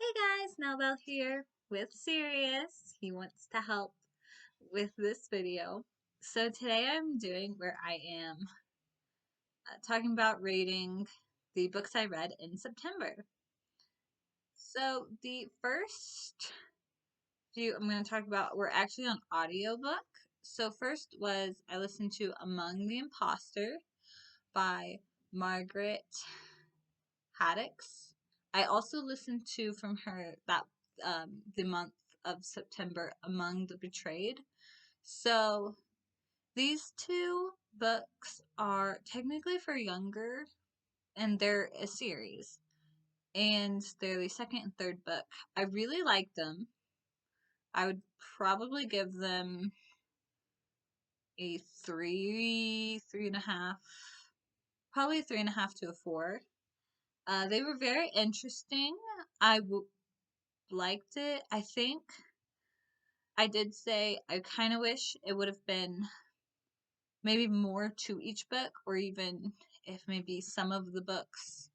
Hey guys, Nobel here with Sirius. He wants to help with this video. So today I'm doing where I am talking about rating the books I read in September. So the first few I'm going to talk about were actually on audiobook. So first was I listened to Among the Imposter by Margaret Haddix. I also listened to from her that the month of September, Among the Betrayed. So these two books are technically for younger, and they're a series, and they're the second and third book. I really like them. I would probably give them a three and a half, probably 3.5 to a 4. They were very interesting. I liked it. I think I did say I kind of wish it would have been maybe more to each book, or even if maybe some of the books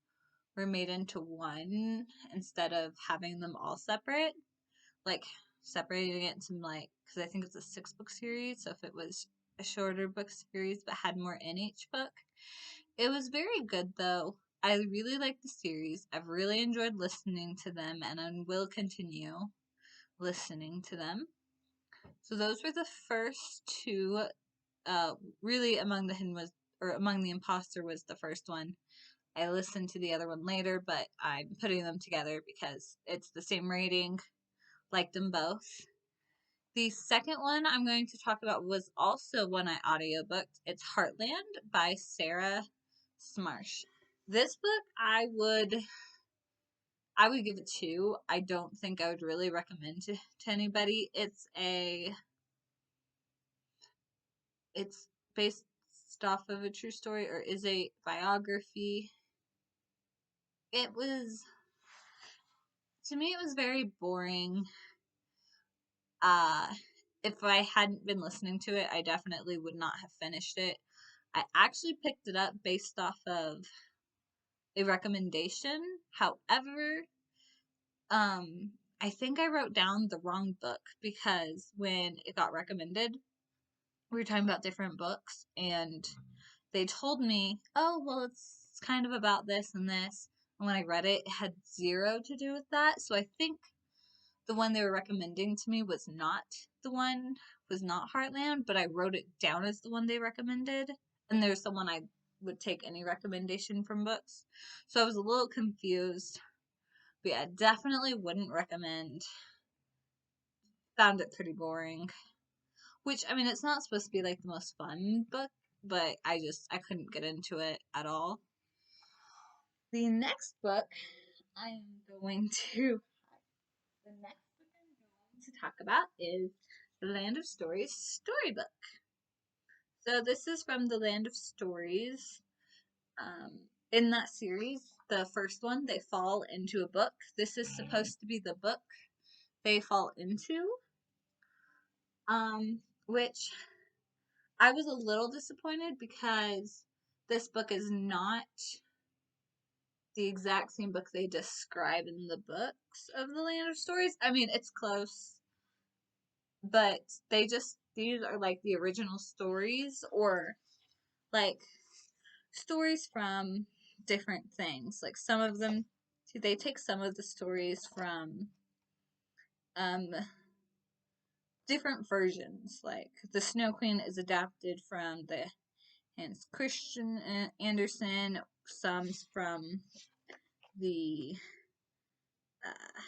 were made into one instead of having them all separate, like separating it into because I think it's a 6 book series, so if it was a shorter book series but had more in each book. It was very good though. I really like the series. I've really enjoyed listening to them, and I will continue listening to them. So those were the first two. Really, Among the Hidden was, or Among the Imposter was the first one. I listened to the other one later, but I'm putting them together because it's the same rating. Liked them both. The second one I'm going to talk about was also one I audiobooked. It's Heartland by Sarah Smarsh. This book I would give it 2. I don't think I would really recommend to anybody. It's based off of a true story, or is a biography. It was, to me, it was very boring. Uh, if I hadn't been listening to it, I definitely would not have finished it. I actually picked it up based off of a recommendation. However, I think I wrote down the wrong book because when it got recommended, we were talking about different books, and they told me, oh, well, it's kind of about this and this. And when I read it, it had zero to do with that. So I think the one they were recommending to me was not Heartland, but I wrote it down as the one they recommended. And there's someone I would take any recommendation from books. So I was a little confused. But yeah, definitely wouldn't recommend. Found it pretty boring. Which, I mean, it's not supposed to be like the most fun book, but I couldn't get into it at all. The next book I'm going to the next book I'm going to talk about is The Land of Stories Storybook. So this is from The Land of Stories. In that series, the first one, they fall into a book. This is supposed to be the book they fall into, which I was a little disappointed because this book is not the exact same book they describe in the books of The Land of Stories. I mean, it's close, but these are like the original stories, or like stories from different things. Like some of them, they take some of the stories from um different versions. Like the Snow Queen is adapted from the Hans Christian Andersen, some from the uh,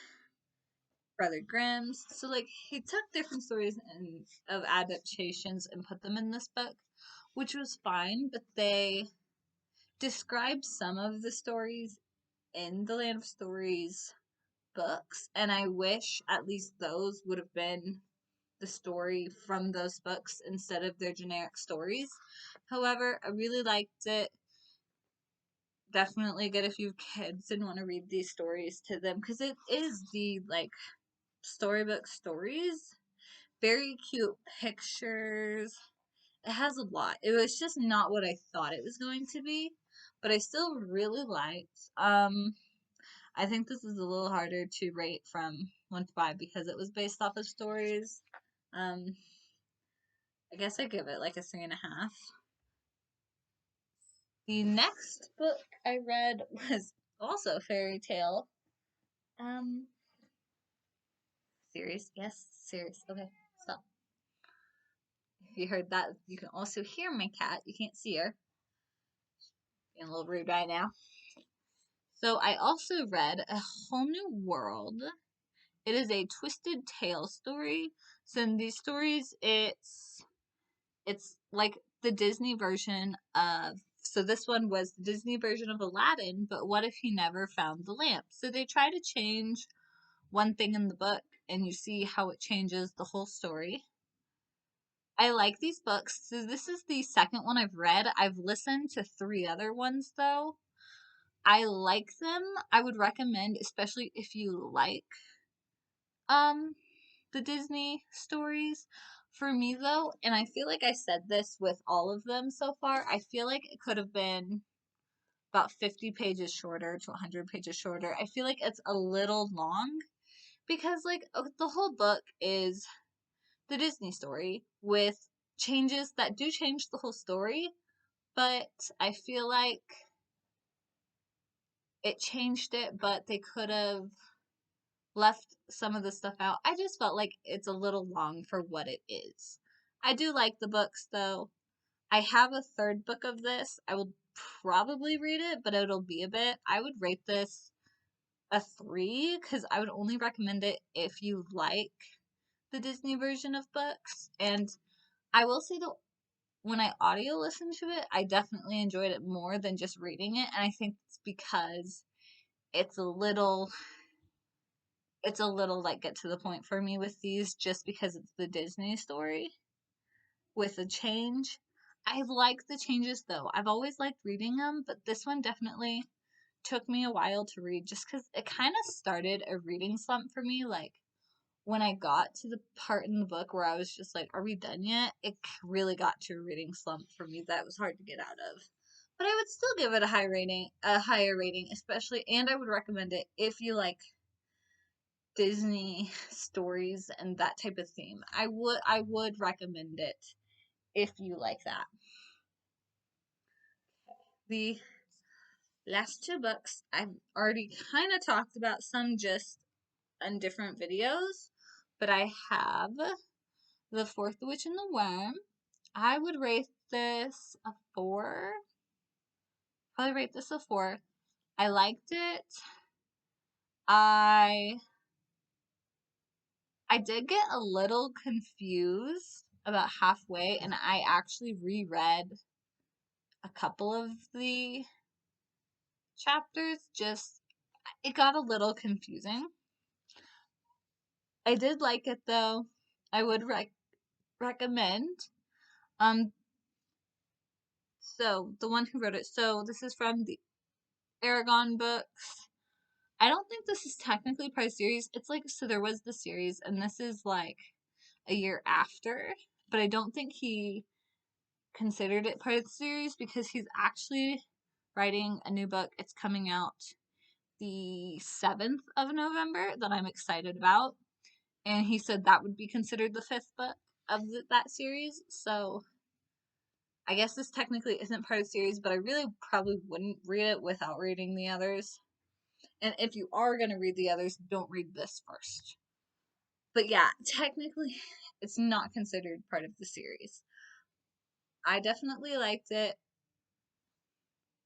Brother Grimm's. So like he took different stories and of adaptations and put them in this book, which was fine, but they described some of the stories in the Land of Stories books, and I wish at least those would have been the story from those books instead of their generic stories. However, I really liked it. Definitely get if you have kids and want to read these stories to them, because it is the like storybook stories. Very cute pictures. It has a lot. It was just not what I thought it was going to be, but I still really liked. I think this is a little harder to rate from 1 to 5 because it was based off of stories. I guess I give it like a 3.5. The next book I read was also a fairy tale series. Yes, series. Okay, stop. If you heard that, you can also hear my cat. You can't see her. Being a little rude right now. So I also read A Whole New World. It is a twisted tale story. So in these stories, it's like the Disney version of, so this one was the Disney version of Aladdin, but what if he never found the lamp? So they try to change one thing in the book and you see how it changes the whole story. I like these books. So this is the second one I've read. I've listened to 3 other ones though. I like them. I would recommend, especially if you like the Disney stories. For me though, and I feel like I said this with all of them so far, I feel like it could have been about 50 pages shorter to 100 pages shorter. I feel like it's a little long because like the whole book is the Disney story with changes that do change the whole story, but I feel like it changed it, but they could have left some of the stuff out. I just felt like it's a little long for what it is. I do like the books though. I have a third book of this. I will probably read it, but it'll be a bit. I would rate this a 3 because I would only recommend it if you like the Disney version of books. And I will say that when I audio listened to it, I definitely enjoyed it more than just reading it. And I think it's because it's a little like get to the point for me with these just because it's the Disney story with a change. I like the changes though. I've always liked reading them, but this one definitely took me a while to read just because it kind of started a reading slump for me. Like when I got to the part in the book where I was just like, are we done yet? It really got to a reading slump for me that was hard to get out of. But I would still give it a higher rating, especially, and I would recommend it if you like Disney stories and that type of theme. I would recommend it if you like that. The last 2 books I've already kind of talked about some just in different videos, but I have The Fourth Witch and the Worm. I would rate this a 4. Probably rate this a 4. I liked it. I did get a little confused about halfway, and I actually reread a couple of the chapters. Just it got a little confusing. I did like it though. I would recommend. Um, so the one who wrote it. So this is from the Aragon books. I don't think this is technically part of the series. It's like, so there was the series, and this is like a year after, but I don't think he considered it part of the series because he's actually writing a new book. It's coming out the 7th of November that I'm excited about. And he said that would be considered the 5th book of that series. So I guess this technically isn't part of the series, but I really probably wouldn't read it without reading the others. And if you are going to read the others, don't read this first. But yeah, technically, it's not considered part of the series. I definitely liked it.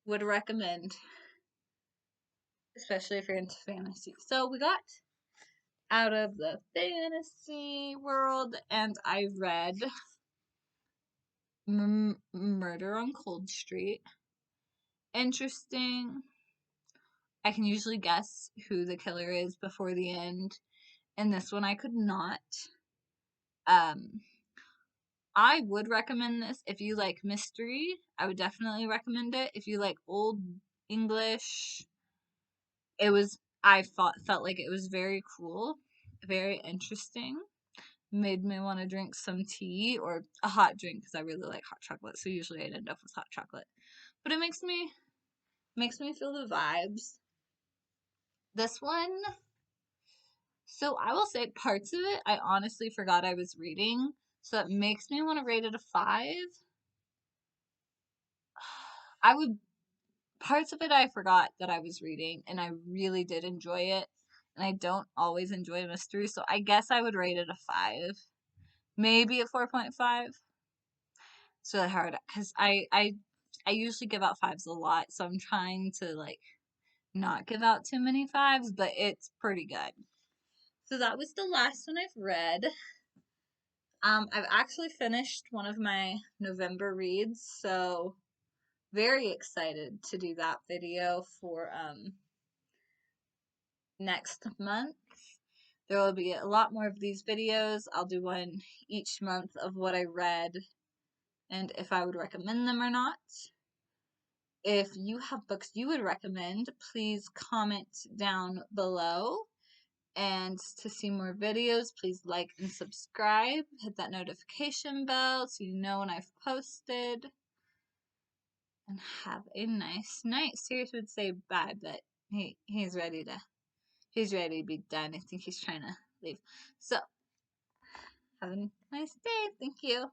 Would recommend, especially if you're into fantasy. So we got out of the fantasy world, and I read Murder on Cold Street. Interesting. I can usually guess who the killer is before the end. In this one, I could not. I would recommend this if you like mystery. I would definitely recommend it. If you like old English, I felt like it was very cool, very interesting. Made me want to drink some tea or a hot drink because I really like hot chocolate. So usually I'd end up with hot chocolate. But it makes me feel the vibes. This one, so I will say parts of it I honestly forgot I was reading, so that makes me want to rate it a 5. I would Parts of it I forgot that I was reading, and I really did enjoy it. And I don't always enjoy mystery, so I guess I would rate it a 5, maybe a 4.5. It's really hard because I usually give out 5s a lot, so I'm trying to like not give out too many 5s, but it's pretty good. So that was the last one I've read. I've actually finished one of my November reads, so very excited to do that video for next month. There will be a lot more of these videos. I'll do one each month of what I read and if I would recommend them or not. If you have books you would recommend, please comment down below. And to see more videos, please like and subscribe. Hit that notification bell so you know when I've posted. And have a nice night. Sirius would say bye, but he's ready to be done. I think he's trying to leave. So have a nice day. Thank you.